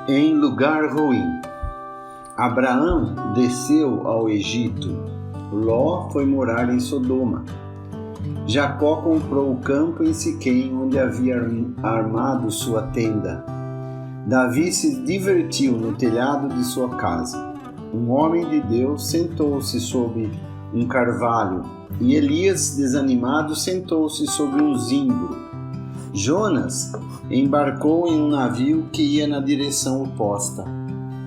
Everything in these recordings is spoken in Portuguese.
Em lugar ruim. Abraão desceu ao Egito. Ló foi morar em Sodoma. Jacó comprou o campo em Siquém, onde havia armado sua tenda. Davi se divertiu no telhado de sua casa. Um homem de Deus sentou-se sob um carvalho, e Elias, desanimado, sentou-se sobre um zimbro. Jonas embarcou em um navio que ia na direção oposta.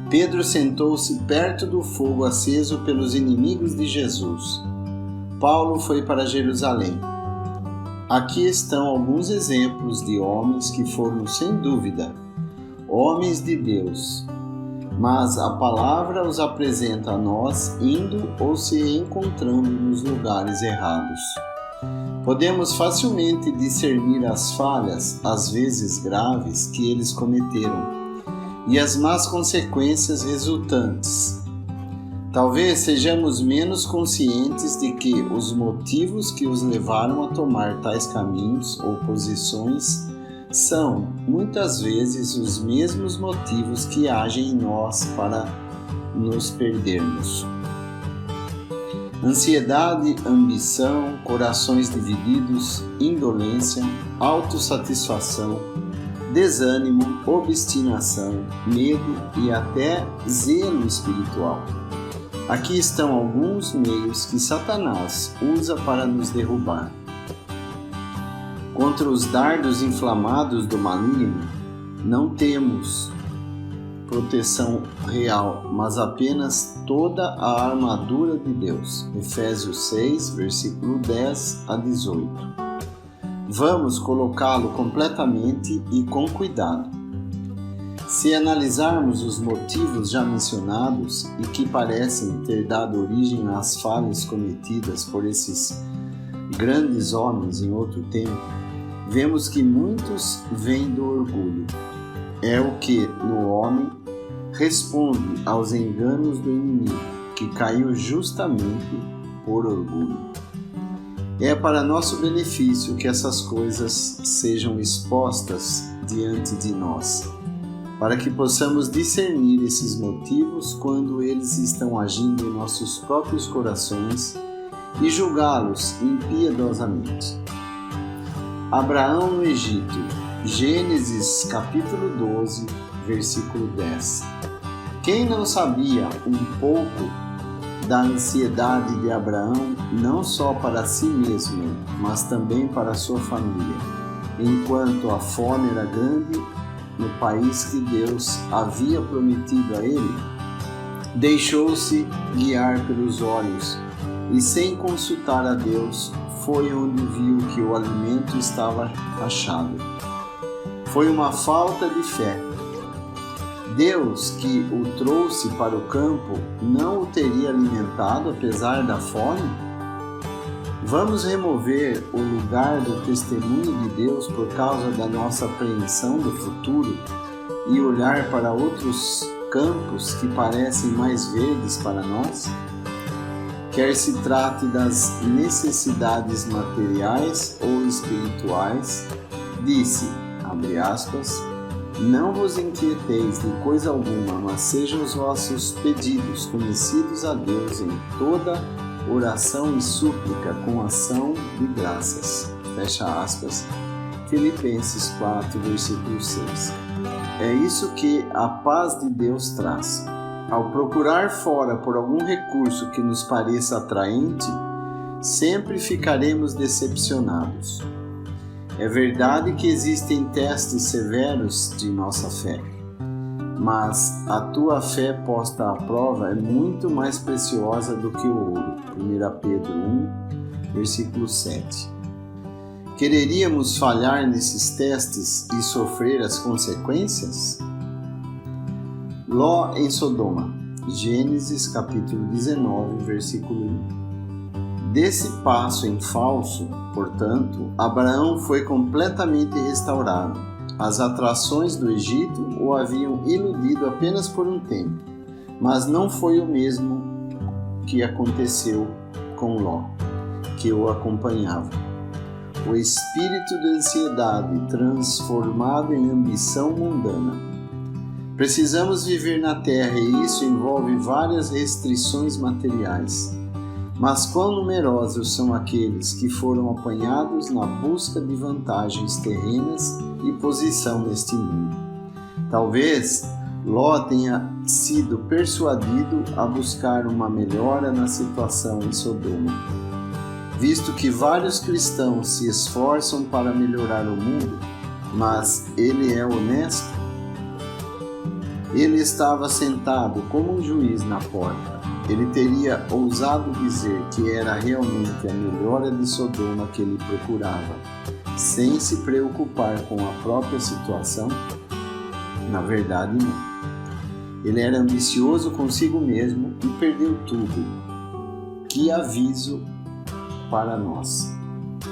Pedro sentou-se perto do fogo aceso pelos inimigos de Jesus. Paulo foi para Jerusalém. Aqui estão alguns exemplos de homens que foram, sem dúvida, homens de Deus, mas a palavra os apresenta a nós indo ou se encontrando nos lugares errados. Podemos facilmente discernir as falhas, às vezes graves, que eles cometeram e as más consequências resultantes. Talvez sejamos menos conscientes de que os motivos que os levaram a tomar tais caminhos ou posições são, muitas vezes, os mesmos motivos que agem em nós para nos perdermos. Ansiedade, ambição, corações divididos, indolência, autossatisfação, desânimo, obstinação, medo e até zelo espiritual. Aqui estão alguns meios que Satanás usa para nos derrubar. Contra os dardos inflamados do maligno, não temos proteção real, mas apenas toda a armadura de Deus. Efésios 6, versículo 10 a 18. Vamos colocá-lo completamente e com cuidado. Se analisarmos os motivos já mencionados e que parecem ter dado origem às falhas cometidas por esses grandes homens em outro tempo, vemos que muitos vêm do orgulho. É o que, no homem, responde aos enganos do inimigo, que caiu justamente por orgulho. É para nosso benefício que essas coisas sejam expostas diante de nós, para que possamos discernir esses motivos quando eles estão agindo em nossos próprios corações e julgá-los impiedosamente. Abraão no Egito, Gênesis capítulo 12, versículo 10. Quem não sabia um pouco da ansiedade de Abraão, não só para si mesmo, mas também para sua família, enquanto a fome era grande no país que Deus havia prometido a ele, deixou-se guiar pelos olhos e, sem consultar a Deus, foi onde viu que o alimento estava achado. Foi uma falta de fé. Deus, que o trouxe para o campo, não o teria alimentado apesar da fome? Vamos remover o lugar do testemunho de Deus por causa da nossa apreensão do futuro e olhar para outros campos que parecem mais verdes para nós? Quer se trate das necessidades materiais ou espirituais, disse, abre aspas, não vos inquieteis de coisa alguma, mas sejam os vossos pedidos conhecidos a Deus em toda oração e súplica com ação de graças. Fecha aspas. Filipenses 4, versículo 6. É isso que a paz de Deus traz. Ao procurar fora por algum recurso que nos pareça atraente, sempre ficaremos decepcionados. É verdade que existem testes severos de nossa fé, mas a tua fé posta à prova é muito mais preciosa do que o ouro. 1 Pedro 1, versículo 7. Quereríamos falhar nesses testes e sofrer as consequências? Ló em Sodoma, Gênesis capítulo 19, versículo 1. Desse passo em falso, portanto, Abraão foi completamente restaurado. As atrações do Egito o haviam iludido apenas por um tempo, mas não foi o mesmo que aconteceu com Ló, que o acompanhava. O espírito da ansiedade transformado em ambição mundana. Precisamos viver na terra e isso envolve várias restrições materiais. Mas quão numerosos são aqueles que foram apanhados na busca de vantagens terrenas e posição neste mundo. Talvez Ló tenha sido persuadido a buscar uma melhora na situação em Sodoma. Visto que vários cristãos se esforçam para melhorar o mundo, mas ele é honesto, ele estava sentado como um juiz na porta. Ele teria ousado dizer que era realmente a melhora de Sodoma que ele procurava, sem se preocupar com a própria situação? Na verdade, não. Ele era ambicioso consigo mesmo e perdeu tudo. Que aviso para nós!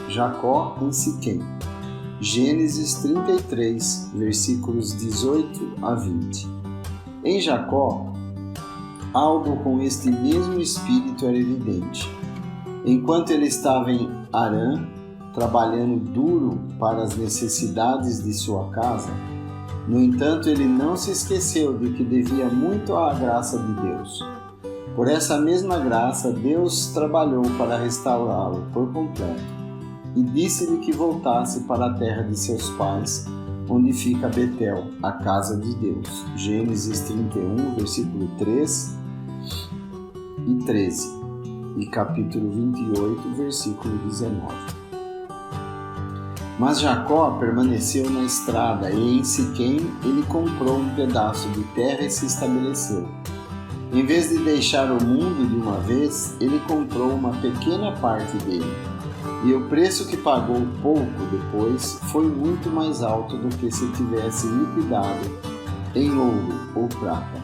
Jacó em Siquém. Gênesis 33, versículos 18 a 20. Em Jacó, algo com este mesmo espírito era evidente. Enquanto ele estava em Harã, trabalhando duro para as necessidades de sua casa, no entanto, ele não se esqueceu de que devia muito à graça de Deus. Por essa mesma graça, Deus trabalhou para restaurá-lo por completo e disse-lhe que voltasse para a terra de seus pais, onde fica Betel, a casa de Deus. Gênesis 31, versículo 3 e 13 e capítulo 28, versículo 19. Mas Jacó permaneceu na estrada e em Siquém ele comprou um pedaço de terra e se estabeleceu. Em vez de deixar o mundo de uma vez, ele comprou uma pequena parte dele. E o preço que pagou pouco depois foi muito mais alto do que se tivesse liquidado em ouro ou prata.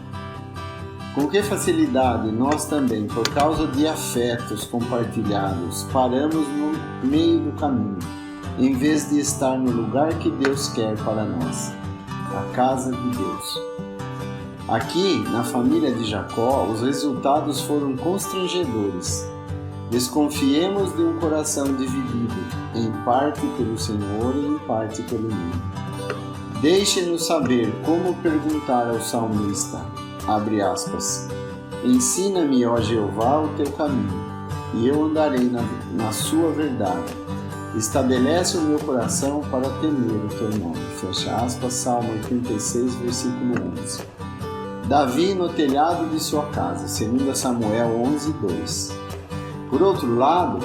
Com que facilidade nós também, por causa de afetos compartilhados, paramos no meio do caminho, em vez de estar no lugar que Deus quer para nós, a casa de Deus. Aqui, na família de Jacó, os resultados foram constrangedores. Desconfiemos de um coração dividido, em parte pelo Senhor e em parte pelo mundo. Deixe-nos saber como perguntar ao salmista, abre aspas, ensina-me, ó Jeová, o teu caminho, e eu andarei na sua verdade. Estabelece o meu coração para temer o teu nome. Fecha aspas, Salmo 86, versículo 11. Davi no telhado de sua casa, 2 Samuel 11, 2. Por outro lado,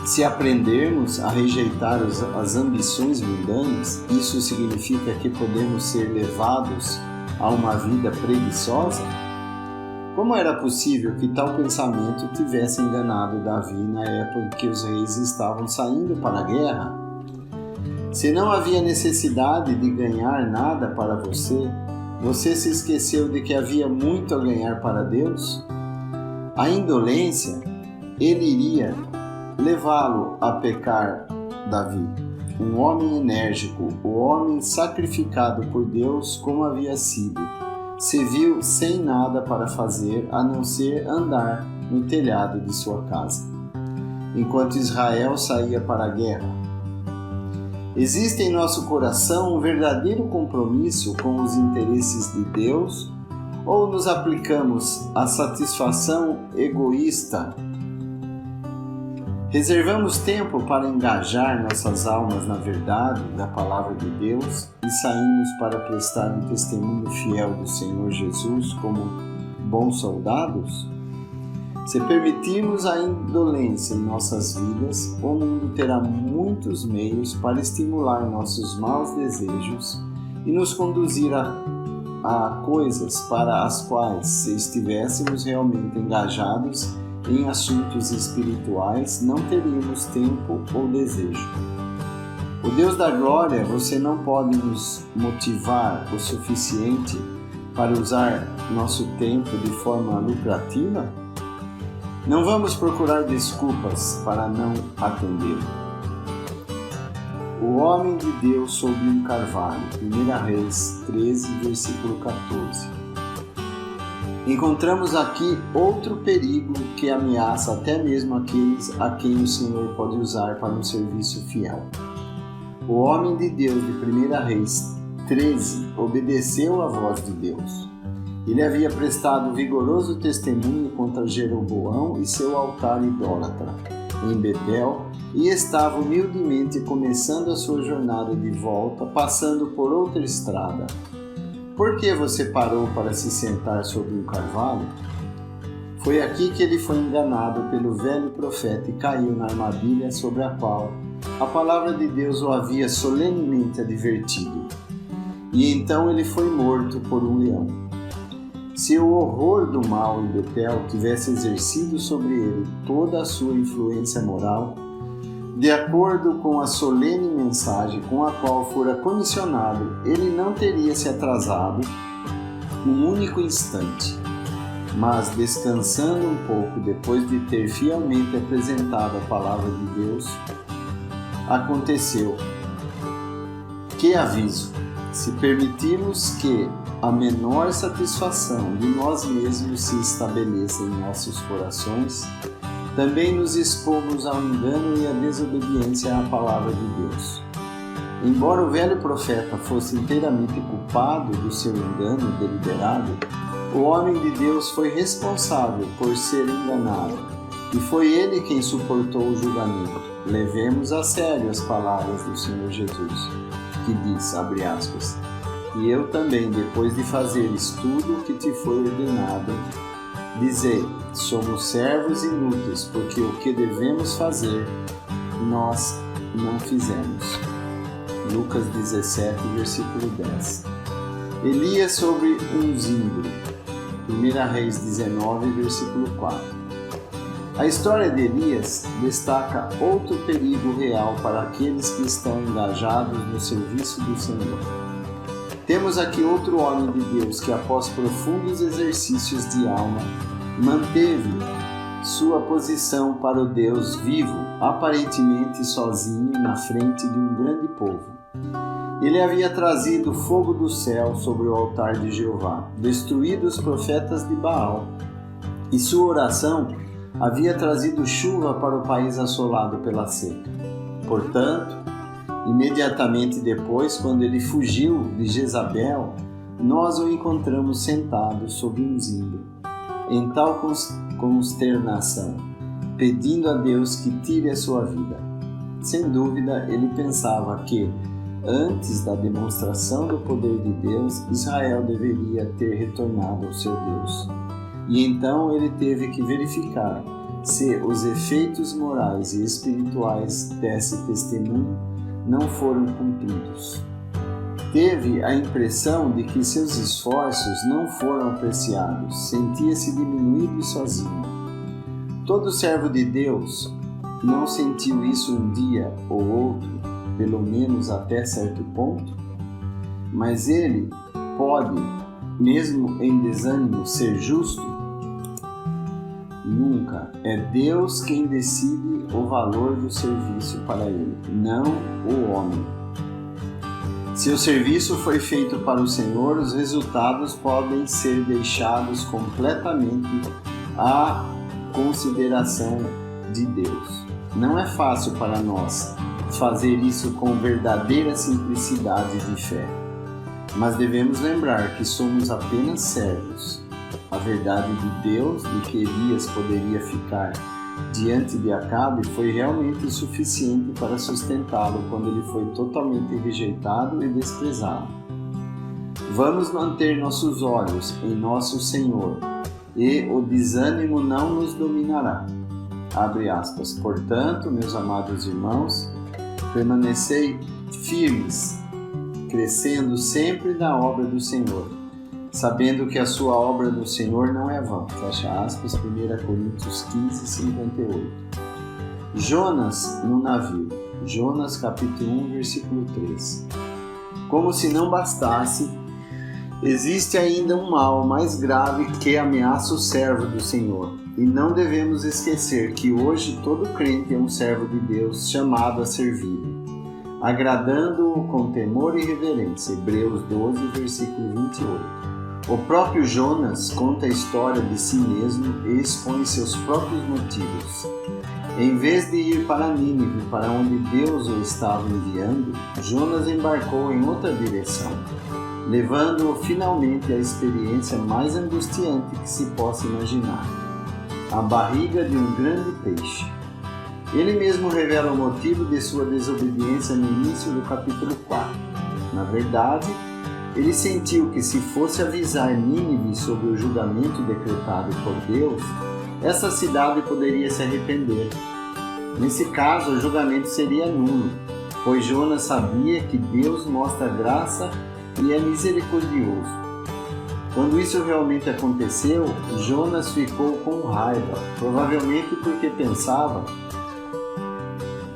se aprendermos a rejeitar as ambições mundanas, isso significa que podemos ser levados a uma vida preguiçosa? Como era possível que tal pensamento tivesse enganado Davi na época em que os reis estavam saindo para a guerra? Se não havia necessidade de ganhar nada para você, você se esqueceu de que havia muito a ganhar para Deus? A indolência, ele iria levá-lo a pecar, Davi. Um homem enérgico, o homem sacrificado por Deus como havia sido, se viu sem nada para fazer a não ser andar no telhado de sua casa, enquanto Israel saía para a guerra. Existe em nosso coração um verdadeiro compromisso com os interesses de Deus ou nos aplicamos à satisfação egoísta? Reservamos tempo para engajar nossas almas na verdade da Palavra de Deus e saímos para prestar um testemunho fiel do Senhor Jesus como bons soldados? Se permitirmos a indolência em nossas vidas, o mundo terá muitos meios para estimular nossos maus desejos e nos conduzir a coisas para as quais, se estivéssemos realmente engajados em assuntos espirituais, não teríamos tempo ou desejo. O Deus da glória, você não pode nos motivar o suficiente para usar nosso tempo de forma lucrativa? Não vamos procurar desculpas para não atendê-lo. O homem de Deus sob um carvalho, 1 Reis 13, versículo 14. Encontramos aqui outro perigo que ameaça até mesmo aqueles a quem o Senhor pode usar para um serviço fiel. O homem de Deus de 1 Reis 13, obedeceu à voz de Deus. Ele havia prestado vigoroso testemunho contra Jeroboão e seu altar idólatra em Betel e estava humildemente começando a sua jornada de volta, passando por outra estrada. Por que você parou para se sentar sobre um carvalho? Foi aqui que ele foi enganado pelo velho profeta e caiu na armadilha sobre a qual a palavra de Deus o havia solenemente advertido. E então ele foi morto por um leão. Se o horror do mal em Betel tivesse exercido sobre ele toda a sua influência moral, de acordo com a solene mensagem com a qual fora comissionado, ele não teria se atrasado um único instante. Mas, descansando um pouco depois de ter fielmente apresentado a palavra de Deus, aconteceu. Que aviso! Se permitirmos que a menor satisfação de nós mesmos se estabeleça em nossos corações, também nos expomos ao engano e à desobediência à palavra de Deus. Embora o velho profeta fosse inteiramente culpado do seu engano deliberado, o homem de Deus foi responsável por ser enganado, e foi ele quem suportou o julgamento. Levemos a sério as palavras do Senhor Jesus, que diz, abre aspas, e eu também, depois de fazeres tudo o que te foi ordenado, dizei, somos servos inúteis, porque o que devemos fazer, nós não fizemos. Lucas 17, versículo 10. Elias sobre um zimbro. 1 Reis 19, versículo 4. A história de Elias destaca outro perigo real para aqueles que estão engajados no serviço do Senhor. Temos aqui outro homem de Deus que, após profundos exercícios de alma, manteve sua posição para o Deus vivo, aparentemente sozinho na frente de um grande povo. Ele havia trazido fogo do céu sobre o altar de Jeová, destruído os profetas de Baal, e sua oração havia trazido chuva para o país assolado pela seca. Portanto, imediatamente depois, quando ele fugiu de Jezabel, nós o encontramos sentado sobre um zimbro, em tal consternação, pedindo a Deus que tire a sua vida. Sem dúvida, ele pensava que, antes da demonstração do poder de Deus, Israel deveria ter retornado ao seu Deus. E então ele teve que verificar se os efeitos morais e espirituais desse testemunho não foram cumpridos. Teve a impressão de que seus esforços não foram apreciados, sentia-se diminuído e sozinho. Todo servo de Deus não sentiu isso um dia ou outro, pelo menos até certo ponto? Mas ele pode, mesmo em desânimo, ser justo? Nunca. É Deus quem decide o valor do serviço para ele, não o homem. Se o serviço foi feito para o Senhor, os resultados podem ser deixados completamente à consideração de Deus. Não é fácil para nós fazer isso com verdadeira simplicidade de fé, mas devemos lembrar que somos apenas servos. A verdade de Deus, de que Elias poderia ficar diante de Acabe, foi realmente suficiente para sustentá-lo quando ele foi totalmente rejeitado e desprezado. Vamos manter nossos olhos em nosso Senhor, e o desânimo não nos dominará. Abre aspas. Portanto, meus amados irmãos, permanecei firmes, crescendo sempre na obra do Senhor, sabendo que a sua obra do Senhor não é vã. Fecha aspas, 1 Coríntios 15, 58. Jonas no navio. Jonas capítulo 1, versículo 3. Como se não bastasse, existe ainda um mal mais grave que ameaça o servo do Senhor. E não devemos esquecer que hoje todo crente é um servo de Deus chamado a servi-lo, agradando-o com temor e reverência. Hebreus 12, versículo 28. O próprio Jonas conta a história de si mesmo e expõe seus próprios motivos. Em vez de ir para Nínive, para onde Deus o estava enviando, Jonas embarcou em outra direção, levando-o finalmente à experiência mais angustiante que se possa imaginar: a barriga de um grande peixe. Ele mesmo revela o motivo de sua desobediência no início do capítulo 4. Na verdade, ele sentiu que se fosse avisar Nínive sobre o julgamento decretado por Deus, essa cidade poderia se arrepender. Nesse caso, o julgamento seria nulo, pois Jonas sabia que Deus mostra graça e é misericordioso. Quando isso realmente aconteceu, Jonas ficou com raiva, provavelmente porque pensava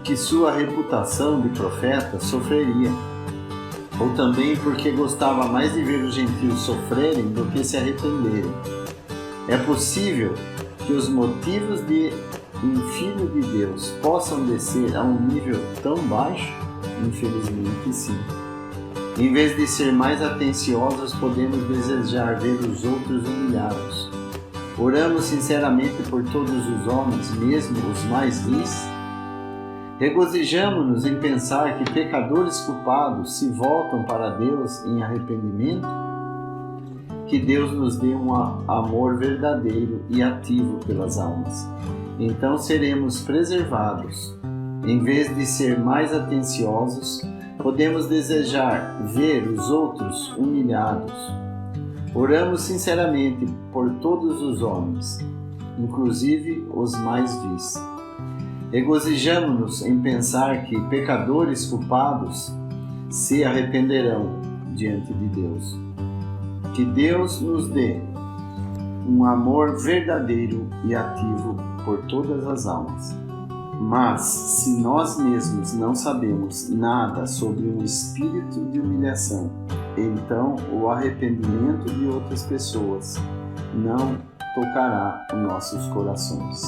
que sua reputação de profeta sofreria, ou também porque gostava mais de ver os gentios sofrerem do que se arrependerem. É possível que os motivos de um filho de Deus possam descer a um nível tão baixo? Infelizmente, sim. Em vez de ser mais atenciosos, podemos desejar ver os outros humilhados. Oramos sinceramente por todos os homens, mesmo os mais vis? Regozijamo-nos em pensar que pecadores culpados se voltam para Deus em arrependimento? Que Deus nos dê um amor verdadeiro e ativo pelas almas. Então seremos preservados. Em vez de ser mais atenciosos, podemos desejar ver os outros humilhados. Oramos sinceramente por todos os homens, inclusive os mais vis. Regozijamo-nos em pensar que pecadores culpados se arrependerão diante de Deus. Que Deus nos dê um amor verdadeiro e ativo por todas as almas. Mas, se nós mesmos não sabemos nada sobre um espírito de humilhação, então o arrependimento de outras pessoas não tocará os nossos corações.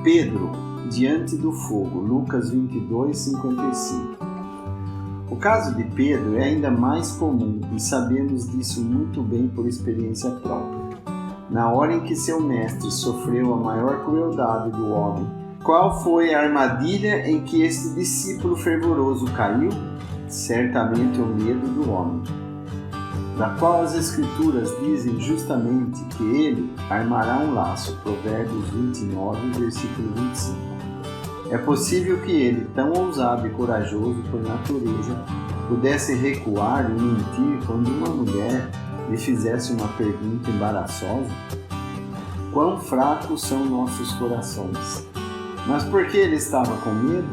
Pedro, diante do fogo, Lucas 22, 55. O caso de Pedro é ainda mais comum e sabemos disso muito bem por experiência própria. Na hora em que seu mestre sofreu a maior crueldade do homem, qual foi a armadilha em que este discípulo fervoroso caiu? Certamente o medo do homem, da qual as Escrituras dizem justamente que ele armará um laço, Provérbios 29, versículo 25. É possível que ele, tão ousado e corajoso por natureza, pudesse recuar e mentir quando uma mulher lhe fizesse uma pergunta embaraçosa? Quão fracos são nossos corações! Mas por que ele estava com medo?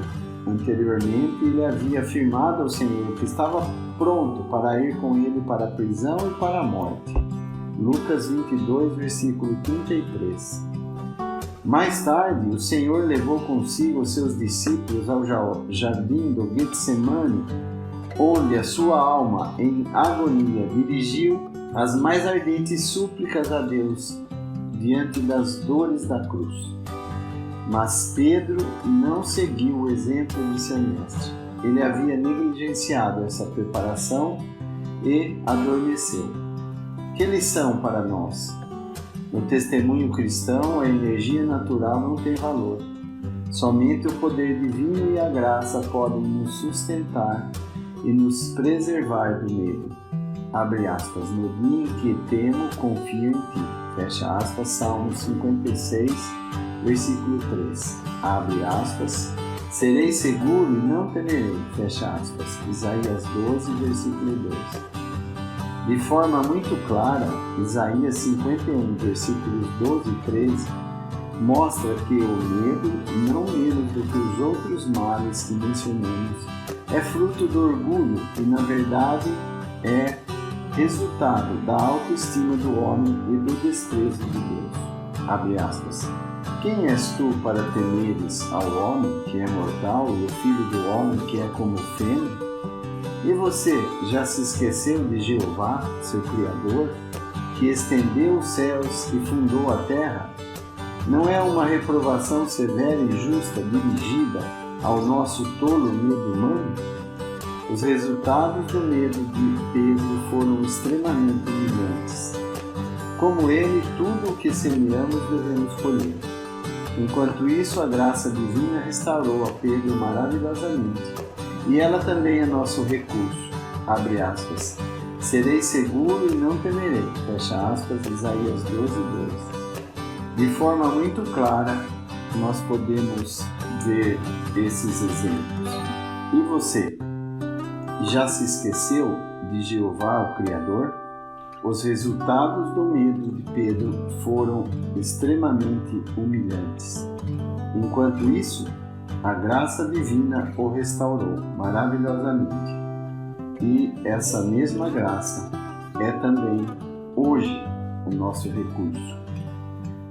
Anteriormente, ele havia afirmado ao Senhor que estava pronto para ir com ele para a prisão e para a morte. Lucas 22, versículo 33. Mais tarde, o Senhor levou consigo os seus discípulos ao jardim do Getsemane, onde a sua alma, em agonia, dirigiu as mais ardentes súplicas a Deus diante das dores da cruz. Mas Pedro não seguiu o exemplo de seu mestre. Ele havia negligenciado essa preparação e adormeceu. Que lição para nós? No testemunho cristão, a energia natural não tem valor. Somente o poder divino e a graça podem nos sustentar e nos preservar do medo. Abre aspas. No dia em que temo, confio em ti. Fecha aspas. Salmo 56, versículo 3. Abre aspas. Serei seguro e não temerei. Fecha aspas. Isaías 12, versículo 2. De forma muito clara, Isaías 51, versículos 12 e 13, mostra que o medo, não menos do que os outros males que mencionamos, é fruto do orgulho e, na verdade, é resultado da autoestima do homem e do desprezo de Deus. Abre aspas. Quem és tu para temeres ao homem que é mortal e o filho do homem que é como feno? E você já se esqueceu de Jeová, seu Criador, que estendeu os céus e fundou a terra? Não é uma reprovação severa e justa dirigida ao nosso tolo medo humano? Os resultados do medo de Pedro foram extremamente humilhantes. Como ele, tudo o que semeamos devemos colher. Enquanto isso, a graça divina restaurou a Pedro maravilhosamente, e ela também é nosso recurso. Abre aspas. Serei seguro e não temerei. Fecha aspas, Isaías 12:2. De forma muito clara, nós podemos ver esses exemplos. E você? Já se esqueceu de Jeová, o Criador? Os resultados do medo de Pedro foram extremamente humilhantes. Enquanto isso, a graça divina o restaurou maravilhosamente. E essa mesma graça é também, hoje, o nosso recurso.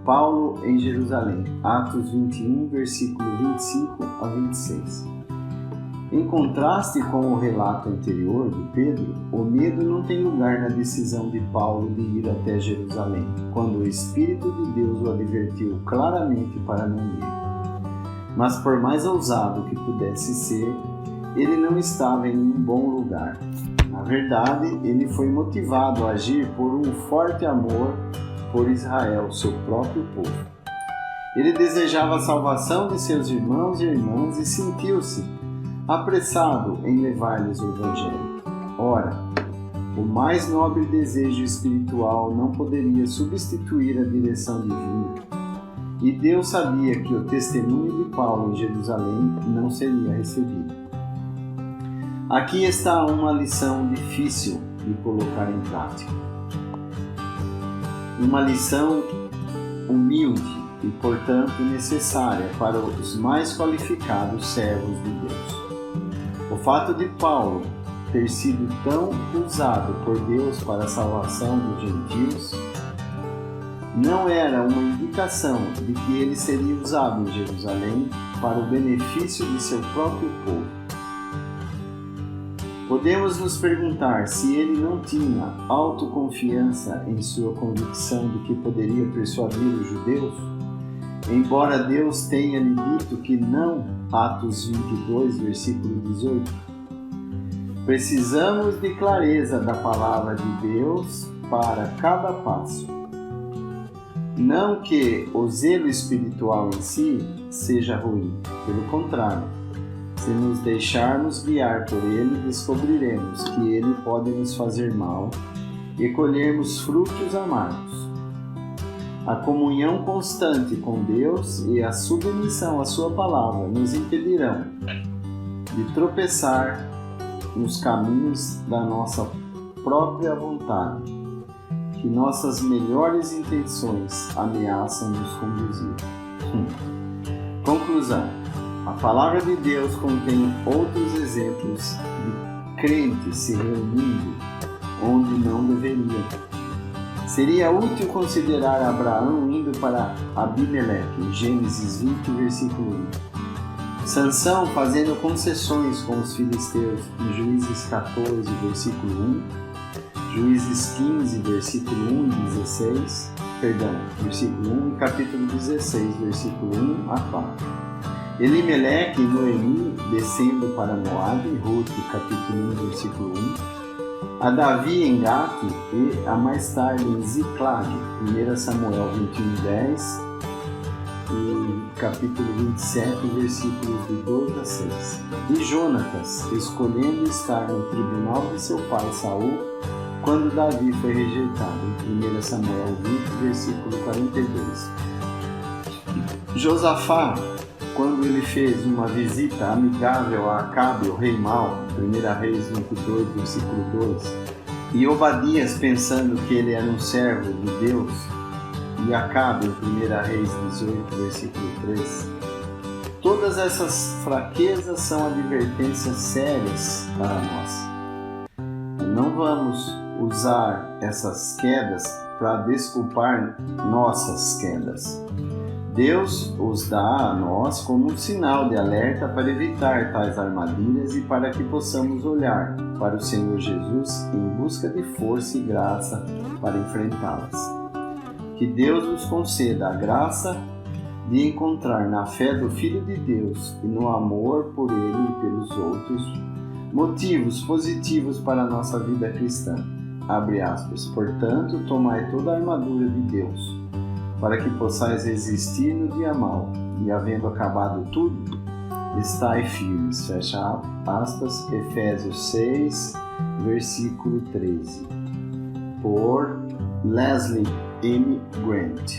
Paulo em Jerusalém, Atos 21, versículo 25 a 26. Em contraste com o relato anterior de Pedro, o medo não tem lugar na decisão de Paulo de ir até Jerusalém, quando o Espírito de Deus o advertiu claramente para não ir. Mas por mais ousado que pudesse ser, ele não estava em um bom lugar. Na verdade, ele foi motivado a agir por um forte amor por Israel, seu próprio povo. Ele desejava a salvação de seus irmãos e irmãs e sentiu-se apressado em levar-lhes o Evangelho. Ora, o mais nobre desejo espiritual não poderia substituir a direção divina, e Deus sabia que o testemunho de Paulo em Jerusalém não seria recebido. Aqui está uma lição difícil de colocar em prática. Uma lição humilde e, portanto, necessária para os mais qualificados servos de Deus. O fato de Paulo ter sido tão usado por Deus para a salvação dos gentios não era uma indicação de que ele seria usado em Jerusalém para o benefício de seu próprio povo. Podemos nos perguntar se ele não tinha autoconfiança em sua convicção de que poderia persuadir os judeus, embora Deus tenha lhe dito que não. Atos 22, versículo 18. Precisamos de clareza da palavra de Deus para cada passo. Não que o zelo espiritual em si seja ruim, pelo contrário. Se nos deixarmos guiar por ele, descobriremos que ele pode nos fazer mal e colhermos frutos amargos. A comunhão constante com Deus e a submissão à sua palavra nos impedirão de tropeçar nos caminhos da nossa própria vontade, que nossas melhores intenções ameaçam nos conduzir. Conclusão. A palavra de Deus contém outros exemplos de crentes se reunindo onde não deveriam. Seria útil considerar Abraão indo para Abimeleque, em Gênesis 20, versículo 1. Sansão fazendo concessões com os filisteus, em Juízes 14, versículo 1. Juízes 15, versículo 1 e 16. Versículo 1 e capítulo 16, versículo 1 a 4. Elimelec e Noemi descendo para Moabe, Ruth, capítulo 1, versículo 1. A Davi em Gate e a mais tarde em Ziclag, 1 Samuel 21:10 e capítulo 27, versículos de 2 a 6. E Jonatas, escolhendo estar no tribunal de seu pai Saul, quando Davi foi rejeitado, em 1 Samuel 20, versículo 42. Josafá, quando ele fez uma visita amigável a Acabe, o rei mau, 1 Reis 22, versículo 2, e Obadias pensando que ele era um servo de Deus, e Acabe, 1 Reis 18, versículo 3. Todas essas fraquezas são advertências sérias para nós. Não vamos usar essas quedas para desculpar nossas quedas. Deus os dá a nós como um sinal de alerta para evitar tais armadilhas e para que possamos olhar para o Senhor Jesus em busca de força e graça para enfrentá-las. Que Deus nos conceda a graça de encontrar na fé do Filho de Deus e no amor por Ele e pelos outros motivos positivos para a nossa vida cristã. Abre aspas. Portanto, tomai toda a armadura de Deus, para que possais resistir no dia mau, e havendo acabado tudo, estai firmes. Fecha aspas, Efésios 6, versículo 13. Por Leslie M. Grant.